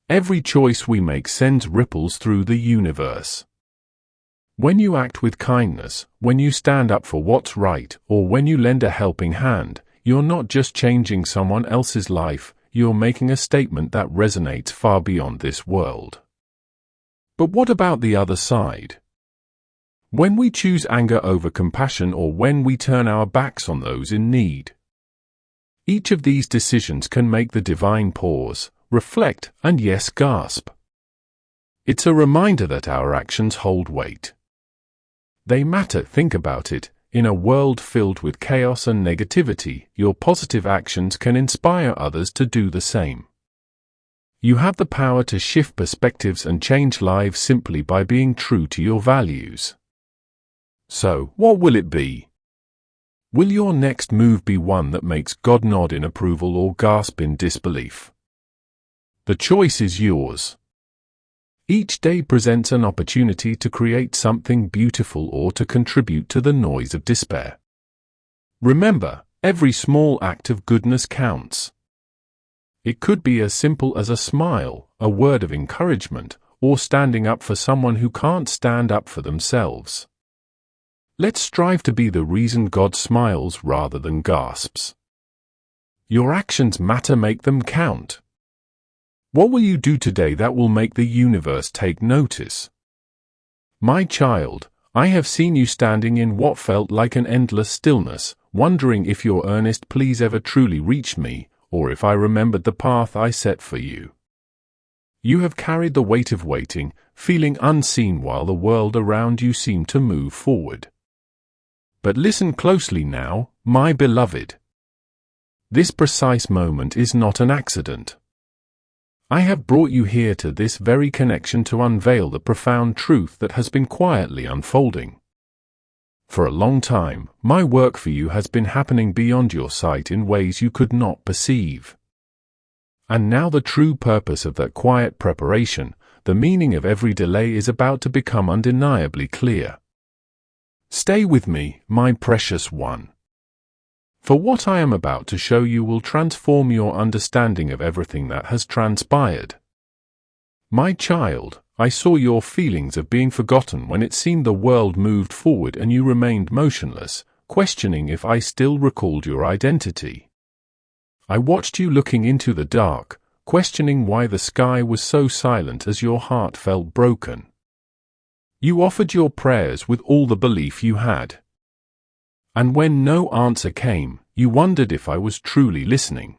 Every choice we make sends ripples through the universe. When you act with kindness, when you stand up for what's right, or when you lend a helping hand, you're not just changing someone else's life, you're making a statement that resonates far beyond this world. But what about the other side? When we choose anger over compassion, or when we turn our backs on those in need? Each of these decisions can make the divine pause, reflect, and yes, gasp. It's a reminder that our actions hold weight. They matter. Think about it. In a world filled with chaos and negativity, your positive actions can inspire others to do the same. You have the power to shift perspectives and change lives simply by being true to your values. So, what will it be? Will your next move be one that makes God nod in approval or gasp in disbelief? The choice is yours. Each day presents an opportunity to create something beautiful or to contribute to the noise of despair. Remember, every small act of goodness counts. It could be as simple as a smile, a word of encouragement, or standing up for someone who can't stand up for themselves. Let's strive to be the reason God smiles rather than gasps. Your actions matter. Make them count. What will you do today that will make the universe take notice? My child, I have seen you standing in what felt like an endless stillness, wondering if your earnest pleas ever truly reached me, or if I remembered the path I set for you. You have carried the weight of waiting, feeling unseen while the world around you seemed to move forward. But listen closely now, my beloved. This precise moment is not an accident. I have brought you here to this very connection to unveil the profound truth that has been quietly unfolding. For a long time, my work for you has been happening beyond your sight in ways you could not perceive. And now the true purpose of that quiet preparation, the meaning of every delay, is about to become undeniably clear. Stay with me, my precious one. For what I am about to show you will transform your understanding of everything that has transpired. My child, I saw your feelings of being forgotten when it seemed the world moved forward and you remained motionless, questioning if I still recalled your identity. I watched you looking into the dark, questioning why the sky was so silent as your heart felt broken. You offered your prayers with all the belief you had. And when no answer came, you wondered if I was truly listening.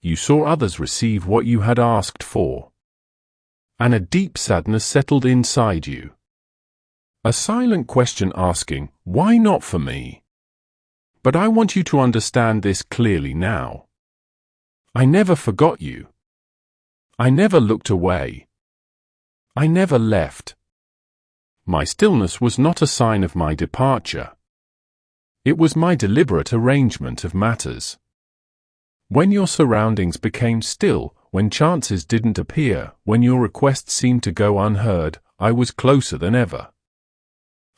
You saw others receive what you had asked for. And a deep sadness settled inside you. A silent question asking, why not for me? But I want you to understand this clearly now. I never forgot you. I never looked away. I never left. My stillness was not a sign of my departure. It was my deliberate arrangement of matters. When your surroundings became still, when chances didn't appear, when your requests seemed to go unheard, I was closer than ever.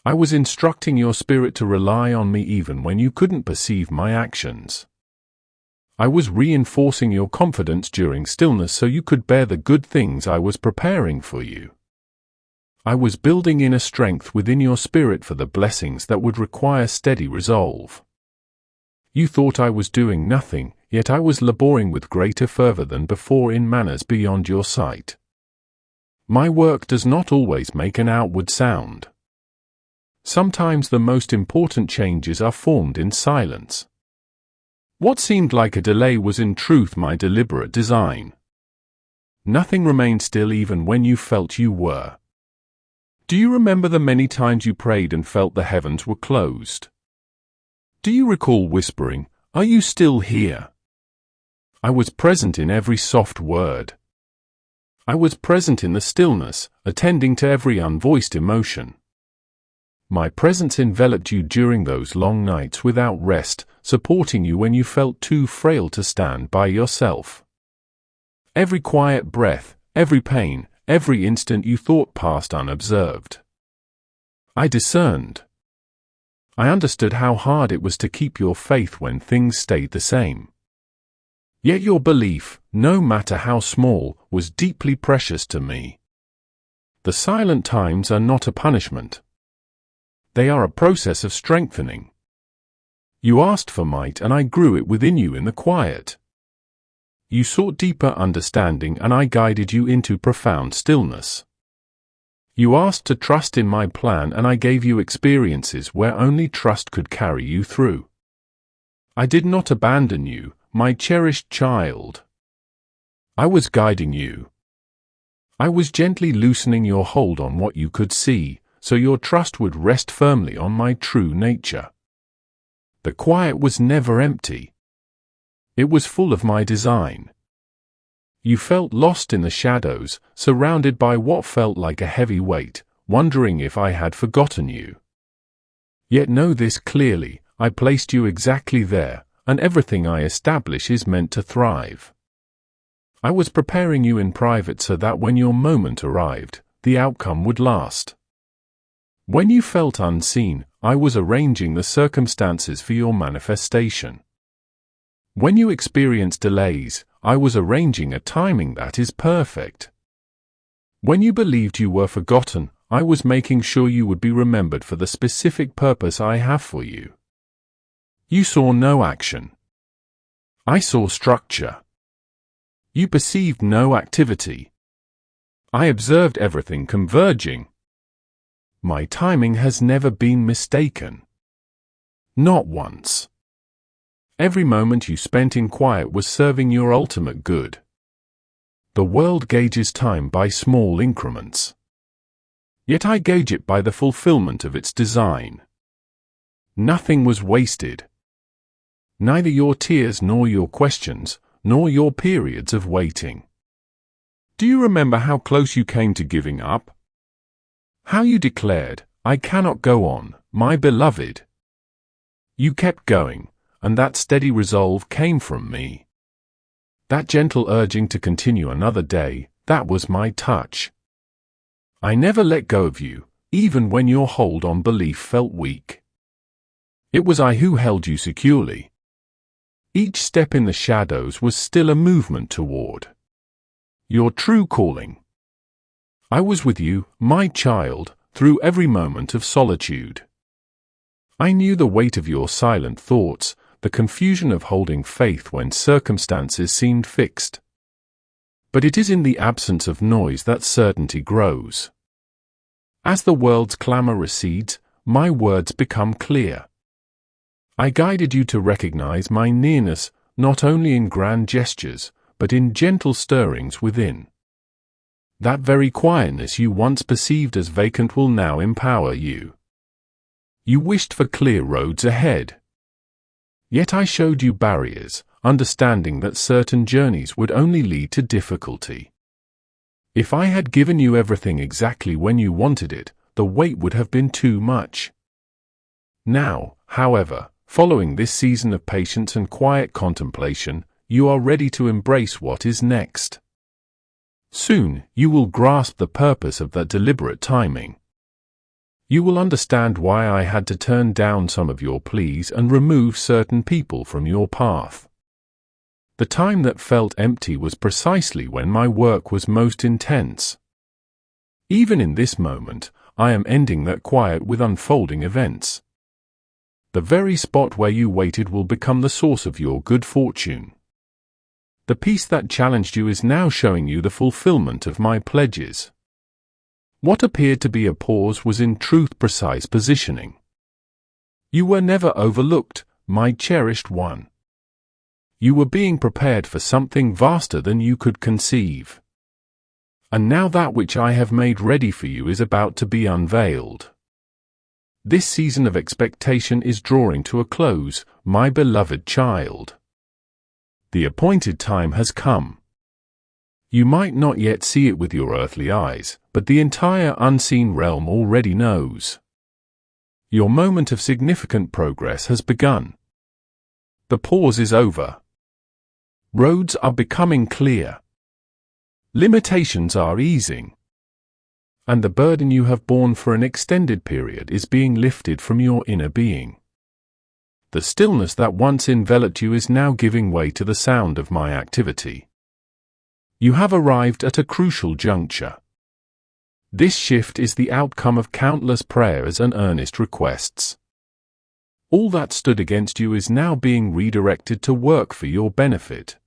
I was instructing your spirit to rely on me even when you couldn't perceive my actions. I was reinforcing your confidence during stillness so you could bear the good things I was preparing for you. I was building inner strength within your spirit for the blessings that would require steady resolve. You thought I was doing nothing, yet I was laboring with greater fervor than before in manners beyond your sight. My work does not always make an outward sound. Sometimes the most important changes are formed in silence. What seemed like a delay was in truth my deliberate design. Nothing remained still even when you felt you were. Do you remember the many times you prayed and felt the heavens were closed? Do you recall whispering, "Are you still here?" I was present in every soft word. I was present in the stillness, attending to every unvoiced emotion. My presence enveloped you during those long nights without rest, supporting you when you felt too frail to stand by yourself. Every quiet breath, every pain, every instant you thought passed unobserved. I discerned. I understood how hard it was to keep your faith when things stayed the same. Yet your belief, no matter how small, was deeply precious to me. The silent times are not a punishment. They are a process of strengthening. You asked for might and I grew it within you in the quiet. You sought deeper understanding and I guided you into profound stillness. You asked to trust in my plan and I gave you experiences where only trust could carry you through. I did not abandon you, my cherished child. I was guiding you. I was gently loosening your hold on what you could see, so your trust would rest firmly on my true nature. The quiet was never empty. It was full of my design. You felt lost in the shadows, surrounded by what felt like a heavy weight, wondering if I had forgotten you. Yet know this clearly, I placed you exactly there, and everything I establish is meant to thrive. I was preparing you in private so that when your moment arrived, the outcome would last. When you felt unseen, I was arranging the circumstances for your manifestation. When you experienced delays, I was arranging a timing that is perfect. When you believed you were forgotten, I was making sure you would be remembered for the specific purpose I have for you. You saw no action. I saw structure. You perceived no activity. I observed everything converging. My timing has never been mistaken. Not once. Every moment you spent in quiet was serving your ultimate good. The world gauges time by small increments. Yet I gauge it by the fulfillment of its design. Nothing was wasted. Neither your tears nor your questions, nor your periods of waiting. Do you remember how close you came to giving up? How you declared, "I cannot go on, my beloved." You kept going, and that steady resolve came from me. That gentle urging to continue another day, that was my touch. I never let go of you, even when your hold on belief felt weak. It was I who held you securely. Each step in the shadows was still a movement toward your true calling. I was with you, my child, through every moment of solitude. I knew the weight of your silent thoughts, the confusion of holding faith when circumstances seemed fixed. But it is in the absence of noise that certainty grows. As the world's clamor recedes, my words become clear. I guided you to recognize my nearness, not only in grand gestures, but in gentle stirrings within. That very quietness you once perceived as vacant will now empower you. You wished for clear roads ahead. Yet I showed you barriers, understanding that certain journeys would only lead to difficulty. If I had given you everything exactly when you wanted it, the weight would have been too much. Now, however, following this season of patience and quiet contemplation, you are ready to embrace what is next. Soon, you will grasp the purpose of that deliberate timing. You will understand why I had to turn down some of your pleas and remove certain people from your path. The time that felt empty was precisely when my work was most intense. Even in this moment, I am ending that quiet with unfolding events. The very spot where you waited will become the source of your good fortune. The peace that challenged you is now showing you the fulfillment of my pledges. What appeared to be a pause was in truth precise positioning. You were never overlooked, my cherished one. You were being prepared for something vaster than you could conceive. And now that which I have made ready for you is about to be unveiled. This season of expectation is drawing to a close, my beloved child. The appointed time has come. You might not yet see it with your earthly eyes, but the entire unseen realm already knows. Your moment of significant progress has begun. The pause is over. Roads are becoming clear. Limitations are easing. And the burden you have borne for an extended period is being lifted from your inner being. The stillness that once enveloped you is now giving way to the sound of my activity. You have arrived at a crucial juncture. This shift is the outcome of countless prayers and earnest requests. All that stood against you is now being redirected to work for your benefit.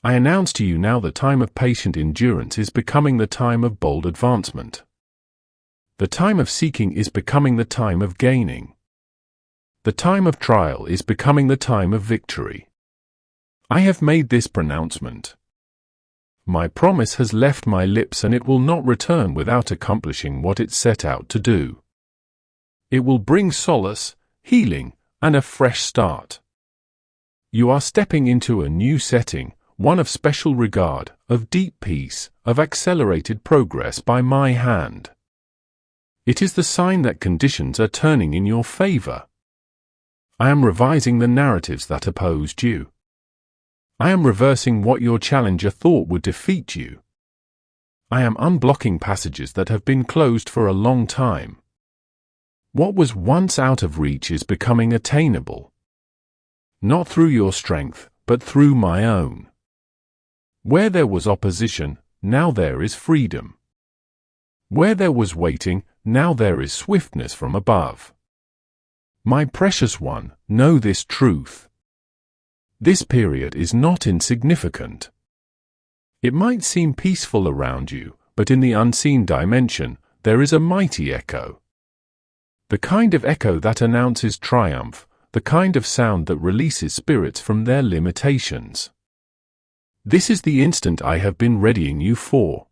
I announce to you now the time of patient endurance is becoming the time of bold advancement. The time of seeking is becoming the time of gaining. The time of trial is becoming the time of victory. I have made this pronouncement. My promise has left my lips and it will not return without accomplishing what it set out to do. It will bring solace, healing, and a fresh start. You are stepping into a new setting, one of special regard, of deep peace, of accelerated progress by my hand. It is the sign that conditions are turning in your favor. I am revising the narratives that opposed you. I am reversing what your challenger thought would defeat you. I am unblocking passages that have been closed for a long time. What was once out of reach is becoming attainable. Not through your strength, but through my own. Where there was opposition, now there is freedom. Where there was waiting, now there is swiftness from above. My precious one, know this truth. This period is not insignificant. It might seem peaceful around you, but in the unseen dimension, there is a mighty echo. The kind of echo that announces triumph, the kind of sound that releases spirits from their limitations. This is the instant I have been readying you for.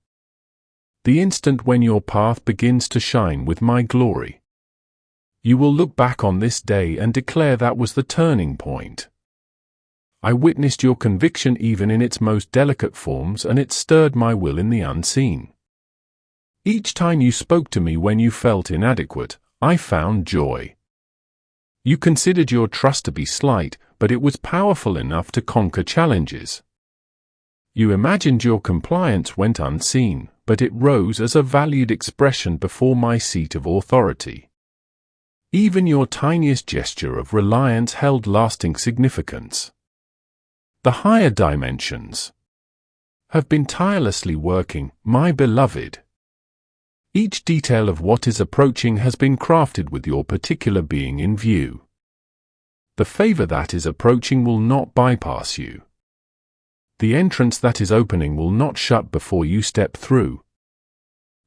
The instant when your path begins to shine with my glory. You will look back on this day and declare that was the turning point. I witnessed your conviction even in its most delicate forms, and it stirred my will in the unseen. Each time you spoke to me when you felt inadequate, I found joy. You considered your trust to be slight, but it was powerful enough to conquer challenges. You imagined your compliance went unseen, but it rose as a valued expression before my seat of authority. Even your tiniest gesture of reliance held lasting significance. The higher dimensions have been tirelessly working, my beloved. Each detail of what is approaching has been crafted with your particular being in view. The favor that is approaching will not bypass you. The entrance that is opening will not shut before you step through.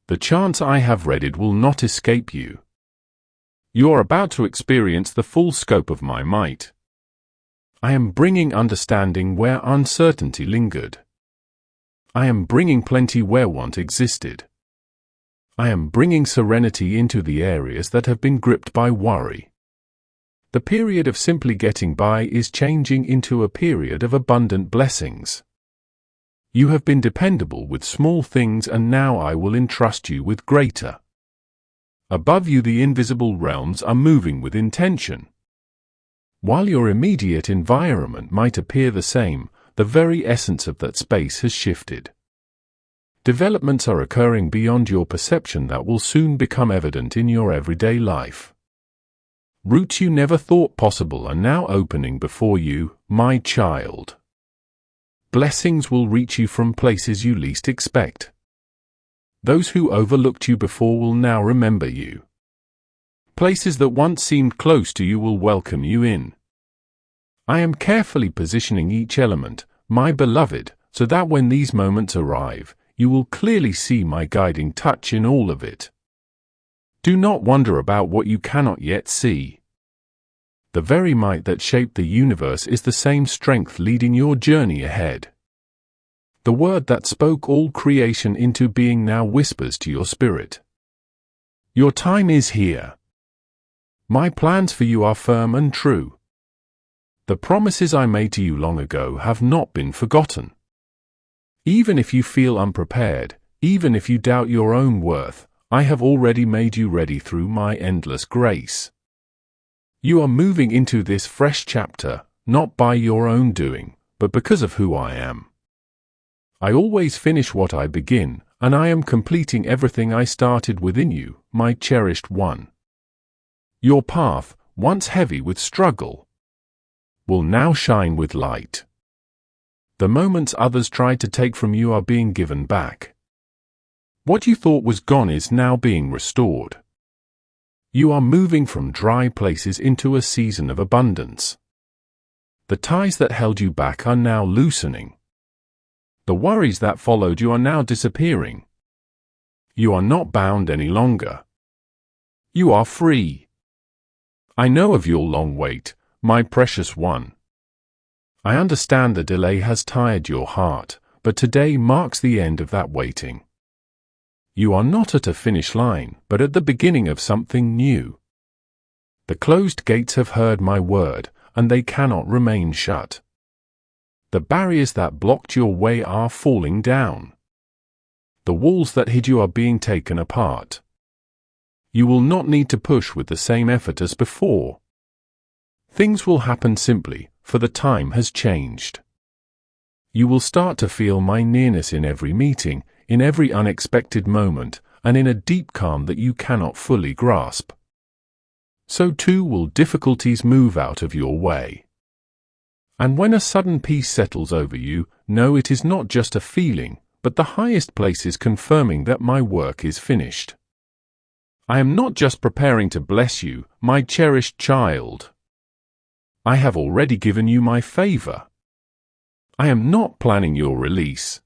The chance I have readied will not escape you. You are about to experience the full scope of my might. I am bringing understanding where uncertainty lingered. I am bringing plenty where want existed. I am bringing serenity into the areas that have been gripped by worry. The period of simply getting by is changing into a period of abundant blessings. You have been dependable with small things, and now I will entrust you with greater. Above you the invisible realms are moving with intention. While your immediate environment might appear the same, the very essence of that space has shifted. Developments are occurring beyond your perception that will soon become evident in your everyday life. Routes you never thought possible are now opening before you, my child. Blessings will reach you from places you least expect. Those who overlooked you before will now remember you. Places that once seemed close to you will welcome you in. I am carefully positioning each element, my beloved, so that when these moments arrive, you will clearly see my guiding touch in all of it. Do not wonder about what you cannot yet see. The very might that shaped the universe is the same strength leading your journey ahead. The word that spoke all creation into being now whispers to your spirit. Your time is here. My plans for you are firm and true. The promises I made to you long ago have not been forgotten. Even if you feel unprepared, even if you doubt your own worth, I have already made you ready through my endless grace. You are moving into this fresh chapter, not by your own doing, but because of who I am. I always finish what I begin, and I am completing everything I started within you, my cherished one. Your path, once heavy with struggle, will now shine with light. The moments others tried to take from you are being given back. What you thought was gone is now being restored. You are moving from dry places into a season of abundance. The ties that held you back are now loosening. The worries that followed you are now disappearing. You are not bound any longer. You are free. I know of your long wait, my precious one. I understand the delay has tired your heart, but today marks the end of that waiting. You are not at a finish line, but at the beginning of something new. The closed gates have heard my word, and they cannot remain shut. The barriers that blocked your way are falling down. The walls that hid you are being taken apart. You will not need to push with the same effort as before. Things will happen simply, for the time has changed. You will start to feel my nearness in every meeting, in every unexpected moment, and in a deep calm that you cannot fully grasp. So too will difficulties move out of your way. And when a sudden peace settles over you, know it is not just a feeling, but the highest place is confirming that my work is finished. I am not just preparing to bless you, my cherished child. I have already given you my favor. I am not planning your release.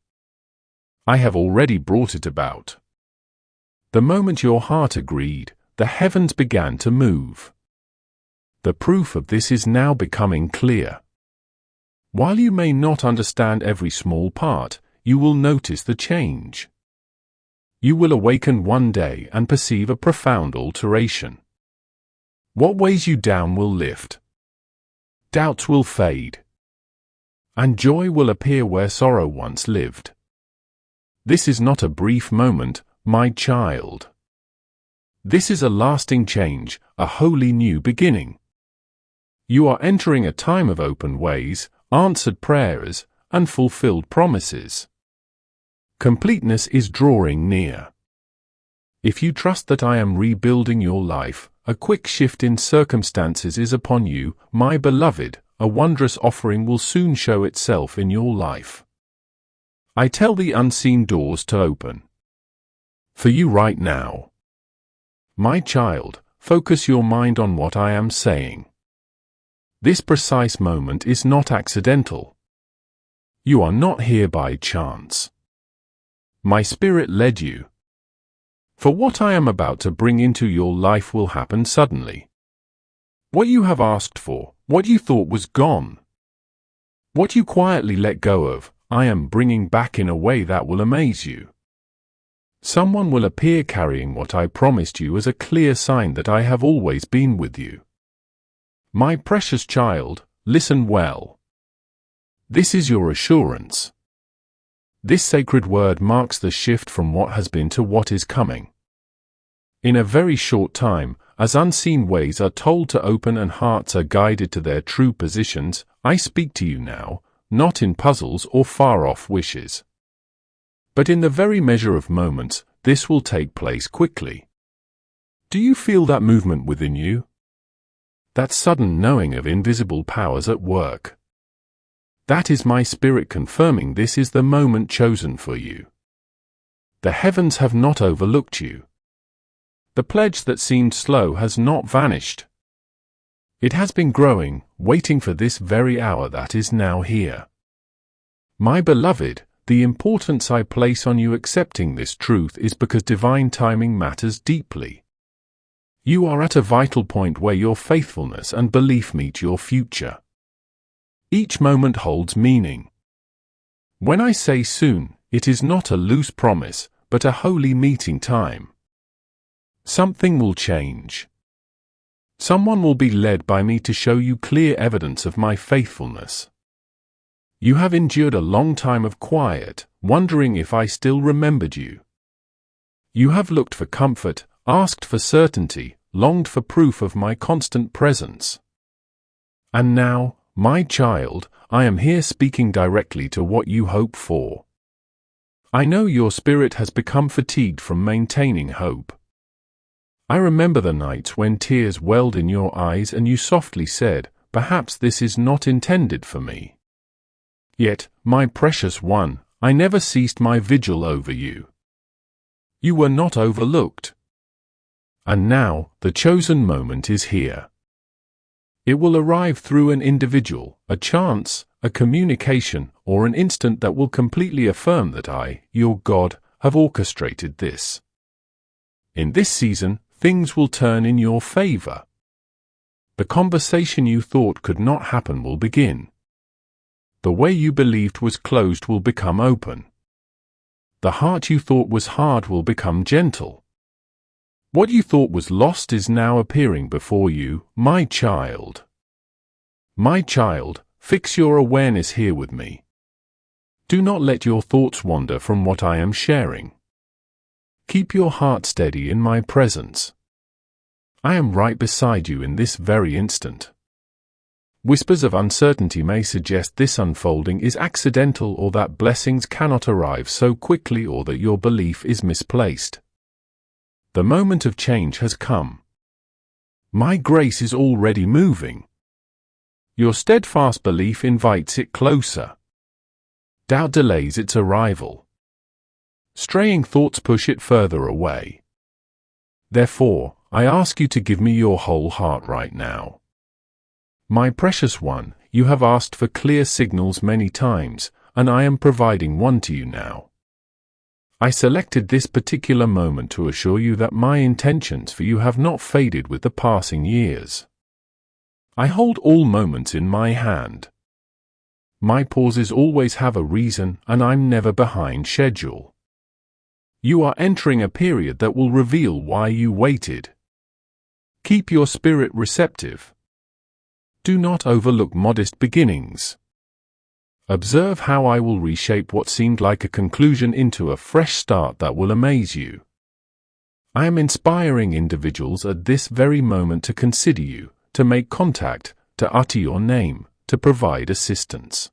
I have already brought it about. The moment your heart agreed, the heavens began to move. The proof of this is now becoming clear. While you may not understand every small part, you will notice the change. You will awaken one day and perceive a profound alteration. What weighs you down will lift. Doubts will fade. And joy will appear where sorrow once lived. This is not a brief moment, my child. This is a lasting change, a wholly new beginning. You are entering a time of open ways, answered prayers, and fulfilled promises. Completeness is drawing near. If you trust that I am rebuilding your life, a quick shift in circumstances is upon you, my beloved. A wondrous offering will soon show itself in your life. I tell the unseen doors to open. For you right now. My child, focus your mind on what I am saying. This precise moment is not accidental. You are not here by chance. My Spirit led you. For what I am about to bring into your life will happen suddenly. What you have asked for, what you thought was gone, what you quietly let go of, I am bringing back in a way that will amaze you. Someone will appear carrying what I promised you as a clear sign that I have always been with you. My precious child, listen well. This is your assurance. This sacred word marks the shift from what has been to what is coming. In a very short time, as unseen ways are told to open and hearts are guided to their true positions, I speak to you now, not in puzzles or far-off wishes. But in the very measure of moments, this will take place quickly. Do you feel that movement within you? That sudden knowing of invisible powers at work? That is my Spirit confirming this is the moment chosen for you. The heavens have not overlooked you. The pledge that seemed slow has not vanished. It has been growing, waiting for this very hour that is now here. My beloved, the importance I place on you accepting this truth is because divine timing matters deeply. You are at a vital point where your faithfulness and belief meet your future. Each moment holds meaning. When I say soon, it is not a loose promise, but a holy meeting time. Something will change. Someone will be led by me to show you clear evidence of my faithfulness. You have endured a long time of quiet, wondering if I still remembered you. You have looked for comfort, asked for certainty, longed for proof of my constant presence. And now, my child, I am here speaking directly to what you hope for. I know your spirit has become fatigued from maintaining hope. I remember the nights when tears welled in your eyes and you softly said, "Perhaps this is not intended for me." Yet, my precious one, I never ceased my vigil over you. You were not overlooked. And now, the chosen moment is here. It will arrive through an individual, a chance, a communication, or an instant that will completely affirm that I, your God, have orchestrated this. In this season, things will turn in your favor. The conversation you thought could not happen will begin. The way you believed was closed will become open. The heart you thought was hard will become gentle. What you thought was lost is now appearing before you, my child. My child, fix your awareness here with me. Do not let your thoughts wander from what I am sharing. Keep your heart steady in my presence. I am right beside you in this very instant. Whispers of uncertainty may suggest this unfolding is accidental or that blessings cannot arrive so quickly or that your belief is misplaced. The moment of change has come. My grace is already moving. Your steadfast belief invites it closer. Doubt delays its arrival. Straying thoughts push it further away. Therefore, I ask you to give me your whole heart right now. My precious one, you have asked for clear signals many times, and I am providing one to you now. I selected this particular moment to assure you that my intentions for you have not faded with the passing years. I hold all moments in my hand. My pauses always have a reason, and I'm never behind schedule. You are entering a period that will reveal why you waited. Keep your spirit receptive. Do not overlook modest beginnings. Observe how I will reshape what seemed like a conclusion into a fresh start that will amaze you. I am inspiring individuals at this very moment to consider you, to make contact, to utter your name, to provide assistance.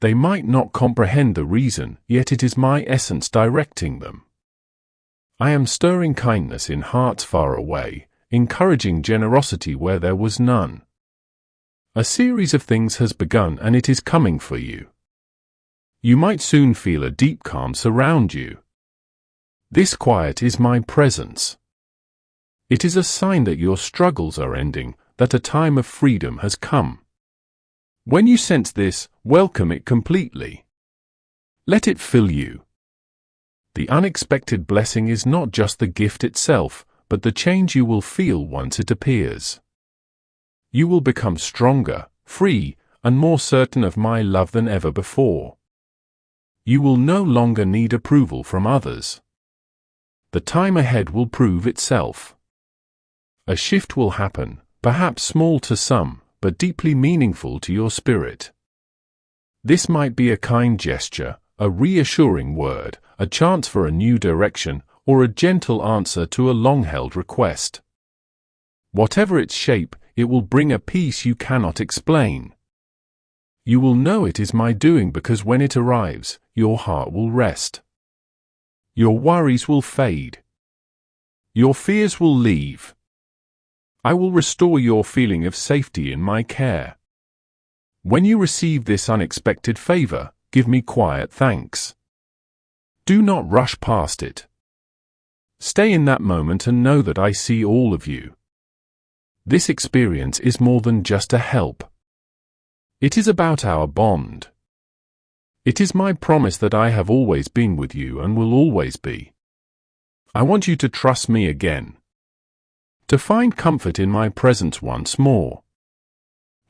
They might not comprehend the reason, yet it is my essence directing them. I am stirring kindness in hearts far away, encouraging generosity where there was none. A series of things has begun and it is coming for you. You might soon feel a deep calm surround you. This quiet is my presence. It is a sign that your struggles are ending, that a time of freedom has come. When you sense this, welcome it completely. Let it fill you. The unexpected blessing is not just the gift itself, but the change you will feel once it appears. You will become stronger, free, and more certain of my love than ever before. You will no longer need approval from others. The time ahead will prove itself. A shift will happen, perhaps small to some, but deeply meaningful to your spirit. This might be a kind gesture, a reassuring word, a chance for a new direction, or a gentle answer to a long-held request. Whatever its shape, it will bring a peace you cannot explain. You will know it is my doing because when it arrives, your heart will rest. Your worries will fade. Your fears will leave. I will restore your feeling of safety in my care. When you receive this unexpected favor, give me quiet thanks. Do not rush past it. Stay in that moment and know that I see all of you. This experience is more than just a help. It is about our bond. It is my promise that I have always been with you and will always be. I want you to trust me again. To find comfort in my presence once more.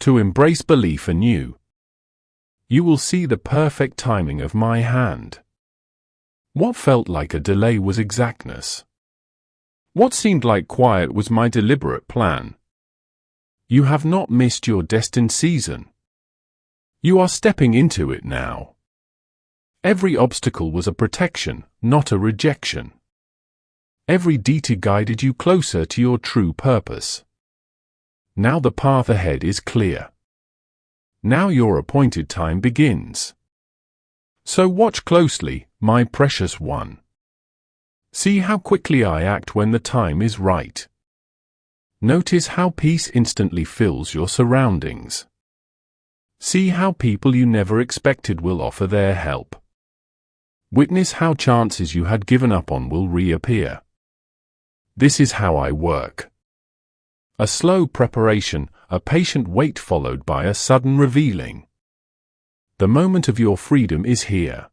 To embrace belief anew. You will see the perfect timing of my hand. What felt like a delay was exactness. What seemed like quiet was my deliberate plan. You have not missed your destined season. You are stepping into it now. Every obstacle was a protection, not a rejection. Every detour guided you closer to your true purpose. Now the path ahead is clear. Now your appointed time begins. So watch closely, my precious one. See how quickly I act when the time is right. Notice how peace instantly fills your surroundings. See how people you never expected will offer their help. Witness how chances you had given up on will reappear. This is how I work. A slow preparation, a patient wait followed by a sudden revealing. The moment of your freedom is here.